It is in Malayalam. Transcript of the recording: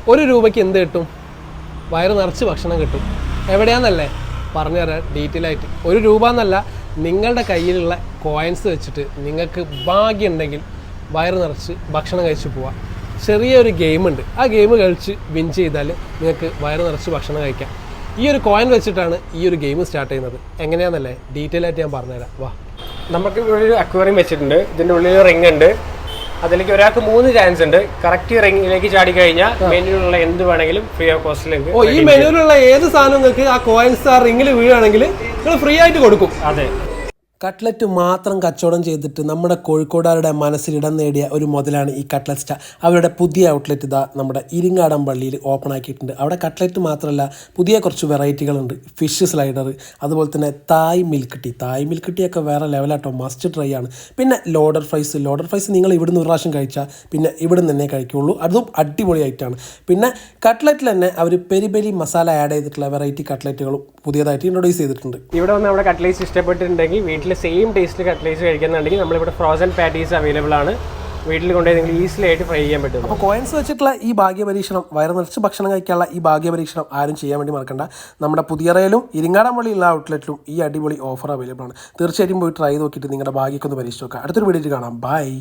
1 രൂപയ്ക്ക് എന്ത് കിട്ടും? വയറ് നിറച്ച് ഭക്ഷണം കിട്ടും. എവിടെയാണെന്നല്ലേ പറഞ്ഞുതരാം ഡീറ്റെയിൽ ആയിട്ട്. 1 രൂപ എന്നല്ല, നിങ്ങളുടെ കയ്യിലുള്ള കോയിൻസ് വെച്ചിട്ട് നിങ്ങൾക്ക് ഭാഗ്യമുണ്ടെങ്കിൽ വയറ് നിറച്ച് ഭക്ഷണം കഴിച്ച് പോവാം. ചെറിയൊരു ഗെയിമുണ്ട്, ആ ഗെയിം കളിച്ച് വിൻ ചെയ്താൽ നിങ്ങൾക്ക് വയറ് നിറച്ച് ഭക്ഷണം കഴിക്കാം. ഈ ഒരു കോയിൻ വെച്ചിട്ടാണ് ഈ ഒരു ഗെയിം സ്റ്റാർട്ട് ചെയ്യുന്നത്. എങ്ങനെയാണെന്നല്ലേ ഡീറ്റെയിൽ ആയിട്ട് ഞാൻ പറഞ്ഞുതരാം. വാ. നമുക്ക് ഇവിടെ ഒരു അക്വേറിയം വെച്ചിട്ടുണ്ട്. ഇതിൻ്റെ ഉള്ളിൽ റിംഗ് ഉണ്ട്. അതിലേക്ക് ഒരാൾക്ക് 3 ചാൻസ് ഉണ്ട്. കറക്റ്റ് റിംഗിലേക്ക് ചാടി കഴിഞ്ഞാൽ മെനുവിലുള്ള എന്ത് വേണമെങ്കിലും ഫ്രീ ഓഫ് കോസ്റ്റിലേക്ക്. ഈ മെനുവിലുള്ള ഏത് സാധനം നിങ്ങൾക്ക് ആ കോയിൻസ് ആ റിംഗിൽ വീഴുകയാണെങ്കിൽ നിങ്ങൾ ഫ്രീ ആയിട്ട് കൊടുക്കും. അതെ. കട്ട്ലറ്റ് മാത്രം കച്ചവടം ചെയ്തിട്ട് നമ്മുടെ കോഴിക്കോടുകാരുടെ മനസ്സിലിടം നേടിയ ഒരു മുതലാണ് ഈ കട്ട്ലറ്റ് സ്റ്റാർ. അവരുടെ പുതിയ ഔട്ട്ലെറ്റ് ഇതാ നമ്മുടെ ഇരിങ്ങാടൻ പള്ളിയിൽ ഓപ്പൺ ആക്കിയിട്ടുണ്ട്. അവിടെ കട്ട്ലറ്റ് മാത്രമല്ല, പുതിയ കുറച്ച് വെറൈറ്റികളുണ്ട്. ഫിഷ് സ്ലൈഡർ, അതുപോലെ തന്നെ തായ് മിൽക്ക് ടീയൊക്കെ വേറെ ലെവലാട്ടോ, മസ്റ്റ് ട്രൈ ആണ്. പിന്നെ ലോഡർ ഫ്രൈസ് നിങ്ങൾ ഇവിടുന്ന് ഒരു പ്രാവശ്യം കഴിച്ചാൽ പിന്നെ ഇവിടുന്ന് തന്നെ കഴിക്കുകയുള്ളൂ. അതും അടിപൊളിയായിട്ടാണ്. പിന്നെ കട്ട്ലറ്റിൽ തന്നെ അവർ പെരി പെരി മസാല ആഡ് ചെയ്തിട്ടുള്ള വെറൈറ്റി കട്ട്ലറ്റുകളും പുതിയതായിട്ട് ഇൻട്രൊഡ്യൂസ് ചെയ്തിട്ടുണ്ട്. ഇവിടെ വന്ന് നമ്മുടെ കട്ട്ലേറ്റ്സ് ഇഷ്ടപ്പെട്ടിട്ടുണ്ടെങ്കിൽ വീട്ടിൽ സെയിം ടേസ്റ്റിൽ കട്ട്ലേറ്റ്സ് കഴിക്കുന്നുണ്ടെങ്കിൽ നമ്മളിവിടെ ഫ്രോസൺ പാറ്റീസ് അവൈലബിൾ ആണ്. വീട്ടിൽ കൊണ്ടുപോയി നിങ്ങൾ ഈസിലി ആയിട്ട് ഫ്രൈ ചെയ്യാൻ പറ്റും. അപ്പോൾ കോയിൻസ് വെച്ചിട്ടുള്ള ഈ ഭാഗ്യപരീക്ഷണം, വയറ് നിറച്ച് ഭക്ഷണം കഴിക്കാനുള്ള ഈ ഭാഗ്യപരീക്ഷണം ആരും ചെയ്യാൻ വേണ്ടി മറക്കണ്ട. നമ്മുടെ പുതിയറയിലും ഇരിങ്ങാടൻ പള്ളിയുള്ള ഔട്ട്ലെറ്റിലും ഈ അടിപൊളി ഓഫർ അവൈലബിൾ ആണ്. തീർച്ചയായിട്ടും പോയി ട്രൈ നോക്കിയിട്ട് നിങ്ങളുടെ ഭാഗ്യമൊക്കെ ഒന്ന് പരീക്ഷിച്ച് നോക്കുക. അടുത്തൊരു വീഡിയോയിൽ കാണാം. ബൈ.